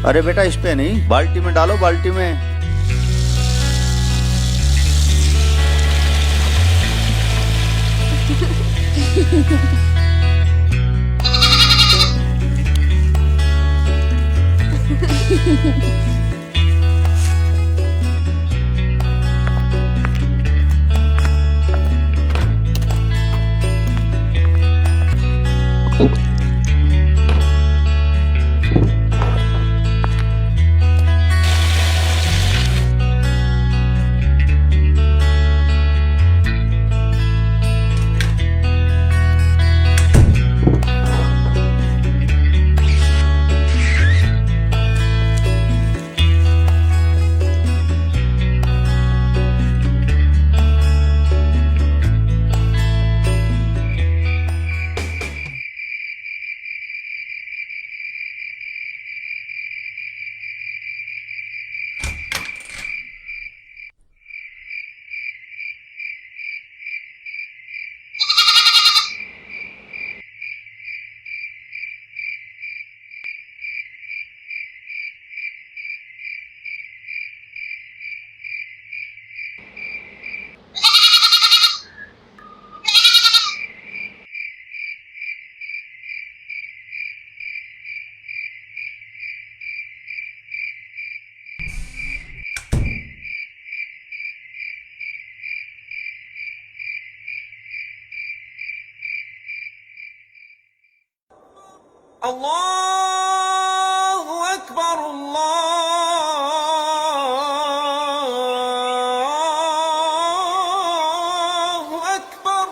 अरे बेटा इस पे नहीं, बाल्टी में डालो, बाल्टी में। अल्लाहु अकबर, अल्लाहु अकबर।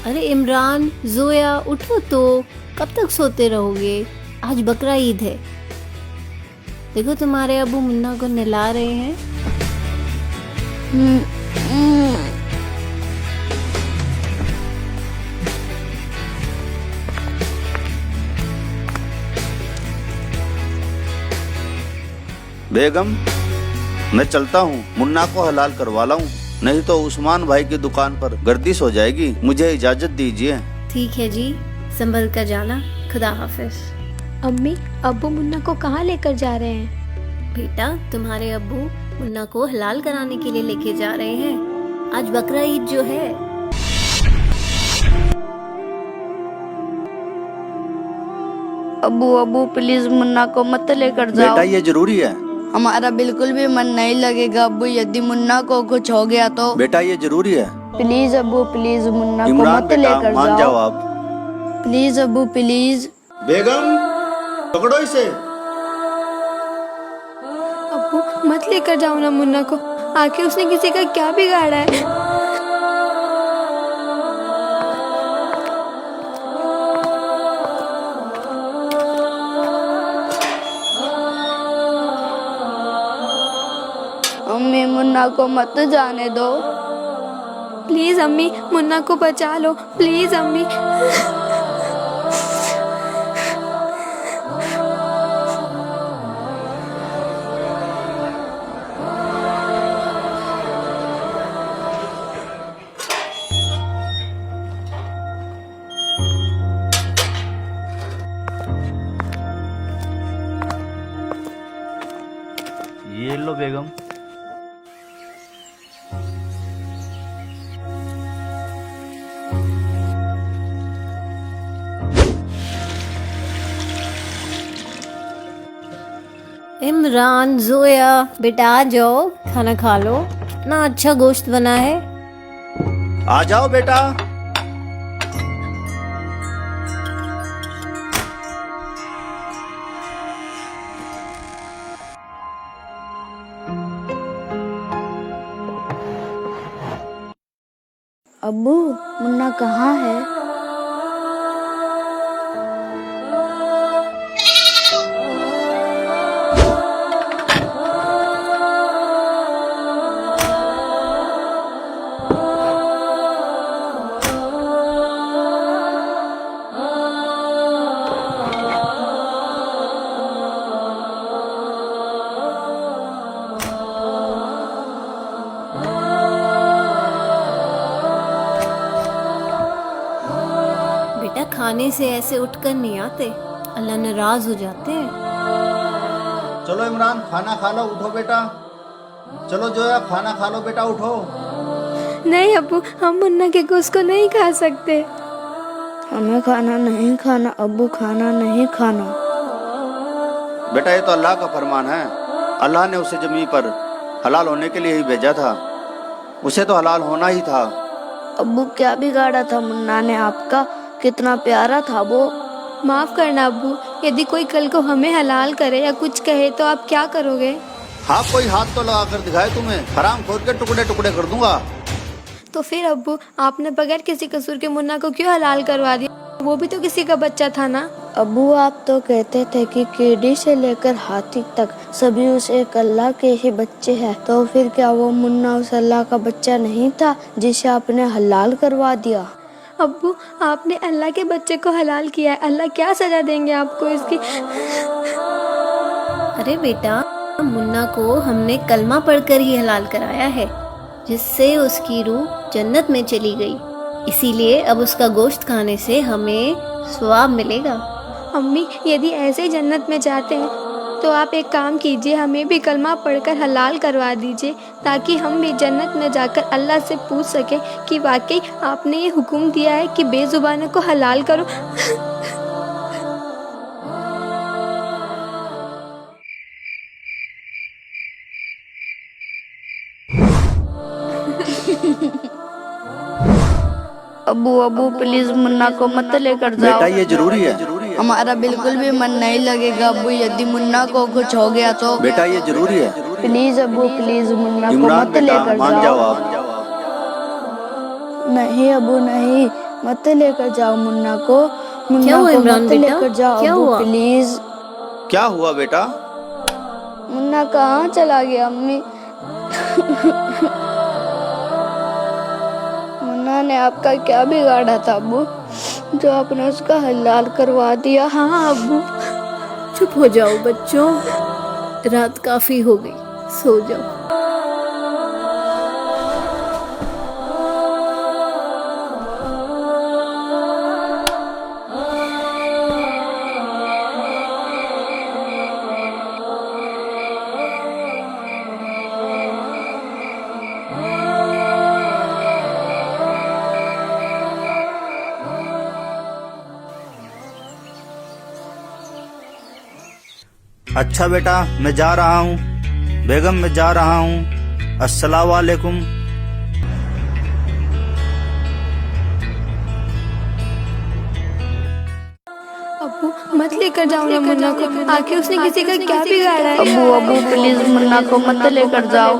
अरे इमरान, जोया, उठो तो। कब तक सोते रहोगे? आज बकरा ईद है। देखो तुम्हारे अबू मुन्ना को नहला रहे हैं। बेगम मैं चलता हूँ, मुन्ना को हलाल करवा लाऊं, नहीं तो उस्मान भाई की दुकान पर गर्दिश हो जाएगी। मुझे इजाजत दीजिए। ठीक है जी, संभल कर जाना। खुदा हाफिज। अम्मी, अब्बू मुन्ना को कहाँ लेकर जा रहे हैं? बेटा, तुम्हारे अब्बू मुन्ना को हलाल कराने के लिए लेके जा रहे हैं। आज बकरा ईद जो है। अबू अबू प्लीज मुन्ना को मत लेकर जाओ। बेटा ये जरूरी है। हमारा बिल्कुल भी मन नहीं लगेगा अबू, यदि मुन्ना को कुछ हो गया तो। बेटा ये जरूरी है। प्लीज अबू प्लीज मुन्ना को इमरान मत बेटा लेकर मान जाओ आप। Please Abu please. बेगम पकड़ो इसे। अब्बू मत लेकर जाओ ना मुन्ना को, आखिर उसने किसी का क्या बिगाड़ा है? अम्मी मुन्ना को मत जाने दो। प्लीज अम्मी, मुन्ना को बचा लो, प्लीज अम्मी। ये लो बेगम। इमरान, जोया, बेटा आ जाओ, खाना खा लो। ना अच्छा गोश्त बना है। आ जाओ बेटा। अब्बू मुन्ना कहाँ है? बेटा, खाने से ऐसे उठकर नहीं आते। अल्लाह नाराज हो जाते हैं। चलो इमरान, खाना खा लो, उठो बेटा। चलो जोया, खाना खा लो बेटा, उठो। नहीं अब्बू, हम मुन्ना के गोश्त को नहीं खा सकते। हमें खाना नहीं खाना अब्बू, खाना नहीं खाना। बेटा ये तो अल्लाह का फरमान है। अल्लाह ने उसे जमीन पर हलाल होने के लिए ही भेजा था, उसे तो हलाल होना ही था। अब्बू क्या बिगाड़ा था मुन्ना ने आपका, कितना प्यारा था वो। माफ करना अब्बू, यदि कोई कल को हमें हलाल करे या कुछ कहे तो आप क्या करोगे? हाँ, कोई हाथ तो लगा कर दिखाए तुम्हें, हराम खोद के टुकड़े टुकड़े कर दूंगा। तो फिर अब्बू, आपने बगैर किसी कसूर के मुन्ना को क्यों हलाल करवा दिया? वो भी तो किसी का बच्चा था ना। अब्बू आप तो कहते थे कि कीड़ी से लेकर हाथी तक सभी उस एक अल्लाह के ही बच्चे हैं, तो फिर क्या वो मुन्ना उस अल्लाह का बच्चा नहीं था जिसे आपने हलाल करवा दिया? अब्बू, आपने अल्लाह के बच्चे को हलाल किया है, अल्लाह क्या सजा देंगे आपको इसकी? अरे बेटा, मुन्ना को हमने कलमा पढ़कर ही हलाल कराया है, जिससे उसकी रूह जन्नत में चली गई। इसीलिए अब उसका गोश्त खाने से हमें सवाब मिलेगा। अम्मी, यदि ऐसे ही जन्नत में जाते हैं तो आप एक काम कीजिए, हमें भी कलमा पढ़कर हलाल करवा दीजिए, ताकि हम भी जन्नत में जाकर अल्लाह से पूछ सके कि वाकई आपने ये हुक्म दिया है कि बेजुबानों को हलाल करो। अब्बू अब्बू प्लीज मुन्ना को मत लेकर जाओ। बेटा ये जरूरी है। हमारा बिल्कुल भी मन नहीं लगेगा अब्बू, यदि मुन्ना को कुछ हो गया तो। बेटा ये जरूरी है। प्लीज अब्बू प्लीज मुन्ना को इमरान मत बेटा, लेकर मान जाओ जाओ। आप। नहीं अब्बू नहीं, मत लेकर जाओ मुन्ना को। क्या मुन्ना हुआ को इमरान मत बेटा? लेकर जाओ क्या अब्बू हुआ? प्लीज। क्या हुआ बेटा? मुन्ना कहाँ चला गया अम्मी? मुन्ना ने आपका क्या बिगाड़ा था अब्बू, जो आपने उसका हलाल करवा दिया? हाँ अब्बू, चुप हो जाओ बच्चों, रात काफी हो गई, सो जाओ। अच्छा बेटा, मैं जा रहा हूँ। बेगम मैं जा रहा हूँ। अस्सलाम वालेकुम। अब्बू, मत लेकर जाओ ना मुन्ना को, आखिर उसने किसी का क्या बिगाड़ा है? अब्बू अब्बू प्लीज मुन्ना को मत लेकर जाओ।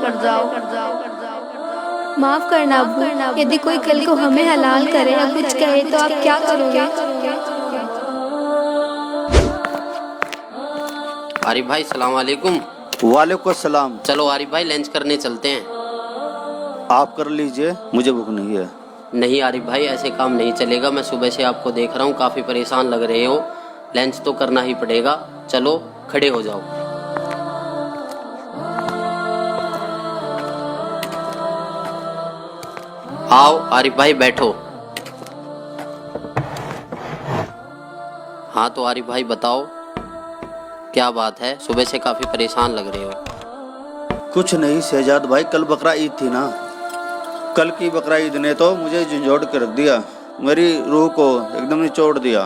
माफ करना अब्बू, यदि कोई कल को हमें हलाल करे या कुछ कहे तो आप क्या करोगे? आरिफ भाई सलाम वालेकुम। वालेकुम सलाम। चलो आरिफ भाई लंच करने चलते हैं। आप कर लीजिए, मुझे भूख नहीं है। नहीं आरिफ भाई, ऐसे काम नहीं चलेगा। मैं सुबह से आपको देख रहा हूँ, काफी परेशान लग रहे हो। लंच तो करना ही पड़ेगा। चलो खड़े हो जाओ। आओ आरिफ भाई बैठो। हाँ तो आरिफ भाई बताओ, क्या बात है? सुबह से काफी परेशान लग रहे हो। कुछ नहीं शहजाद भाई, कल बकरा ईद थी ना। कल की बकरा ईद ने तो मुझे झंझोड़ के रख दिया, मेरी रूह को एकदम निचोड़ दिया।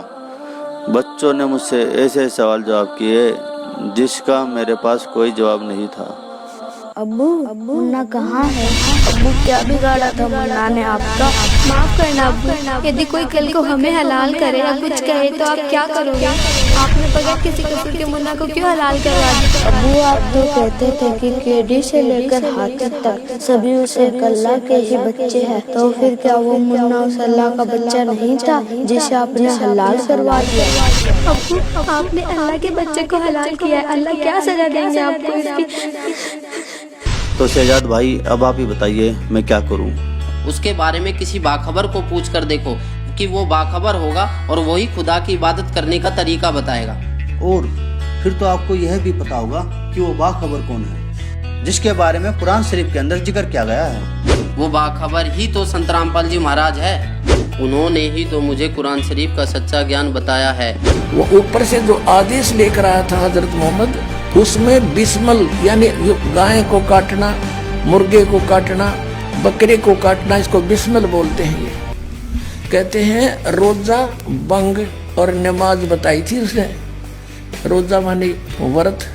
बच्चों ने मुझसे ऐसे सवाल जवाब किए जिसका मेरे पास कोई जवाब नहीं था। अब्बू मुन्ना कहाँ है? अब्बू क्या बिगाड़ा था मुन्ना ने आपका? माफ करना अब्बू, यदि कोई कल को हमें हलाल करे या कुछ कहे तो आप क्या करोगे? आपने बगैर किसी कसूर के मुन्ना को क्यों हलाल करवा दिया? अब्बू आप तो कहते थे कि कीड़ी से लेकर हाथी तक सभी उस एक अल्लाह के ही बच्चे हैं, तो फिर क्या वो मुन्ना उस अल्लाह का बच्चा नहीं था जिसे आपने हलाल करवा दिया? अब्बू, आपने अल्लाह के बच्चे को हलाल किया है, अल्लाह क्या सजा देंगे आपको इसकी? तो शहजाद भाई अब आप ही बताइए मैं क्या करूं? उसके बारे में किसी बाखबर को पूछ कर देखो कि वो बाखबर होगा और वही खुदा की इबादत करने का तरीका बताएगा। और फिर तो आपको यह भी पता होगा कि वो बाखबर कौन है जिसके बारे में कुरान शरीफ के अंदर जिक्र किया गया है। वो बाखबर ही तो संत रामपाल जी महाराज है। उन्होंने ही तो मुझे कुरान शरीफ का सच्चा ज्ञान बताया है। वो ऊपर से जो आदेश लेकर आया था हजरत मोहम्मद, उसमें बिस्मल यानी गाय को काटना, मुर्गे को काटना, बकरे को काटना, इसको बिस्मल बोलते हैं। ये कहते हैं रोजा, बंग और नमाज बताई थी उसने। रोजा माने व्रत,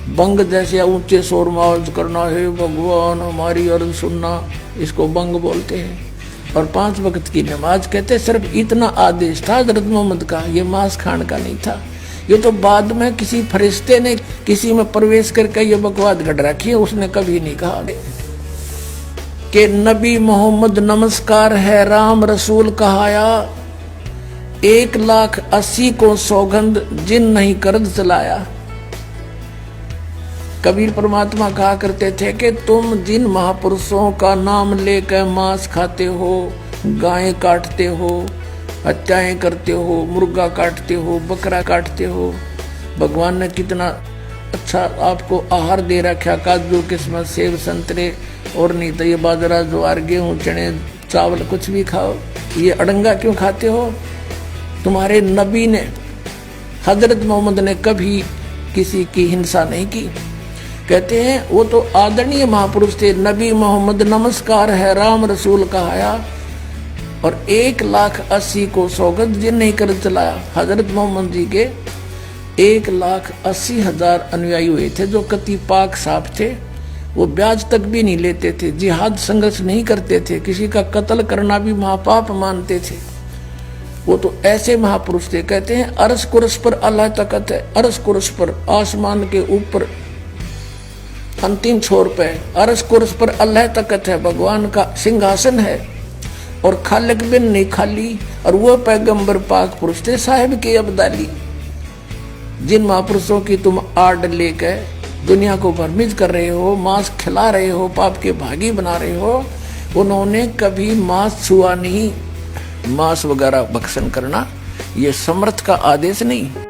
बंग जैसे ऊंचे शोर में आवाज करना, हे भगवान हमारी अर्ज सुनना, इसको बंग बोलते हैं। और 5 वक्त की नमाज कहते सिर्फ इतना आदेश था हजरत मोहम्मद का, ये मांस खाने का नहीं था। ये तो बाद में किसी फरिश्ते ने किसी में प्रवेश करके ये बकवाद गढ़ रखी है, उसने कभी नहीं कहा कि नबी मोहम्मद नमस्कार है राम रसूल कहाया, 1,80,000 को सौगंध जिन नहीं करद चलाया। कबीर परमात्मा कहा करते थे कि तुम जिन महापुरुषों का नाम लेकर मांस खाते हो, गायें काटते हो, हत्याएं करते हो, मुर्गा काटते हो, बकरा काटते हो, भगवान ने कितना अच्छा आपको आहार दे रखा, काजू किस्मत सेब संतरे, और नहीं तो ये बाजरा ज्वार गेहूं चने चावल कुछ भी खाओ, ये अड़ंगा क्यों खाते हो? तुम्हारे नबी ने हजरत मोहम्मद ने कभी किसी की हिंसा नहीं की। कहते हैं वो तो आदरणीय महापुरुष थे। नबी मोहम्मद नमस्कार है राम रसूल कहाया, और 1,80,000 को सौगंध जिन नहीं कर चलाया। हजरत मोहम्मद जी के 1,80,000 अनुयायी हुए थे जो कति पाक साफ थे। वो ब्याज तक भी नहीं लेते थे, जिहाद संघर्ष नहीं करते थे, किसी का कत्ल करना भी महापाप मानते थे। वो तो ऐसे महापुरुष थे। कहते हैं अरस कुरस पर अल्लाह तकत है, अरस कुरस पर आसमान के ऊपर अंतिम छोर पे अरस कुरस पर अल्लाह तकत है, भगवान का सिंहासन है, और खालिक बिन नहीं खाली, और वो पैगंबर पाक पुरुष थे साहिब के अब्दाली। जिन महापुरुषों की तुम आड़ लेकर दुनिया को भ्रमित कर रहे हो, मांस खिला रहे हो, पाप के भागी बना रहे हो, उन्होंने कभी मांस छुआ नहीं। मांस वगैरह भक्षण करना ये समर्थ का आदेश नहीं।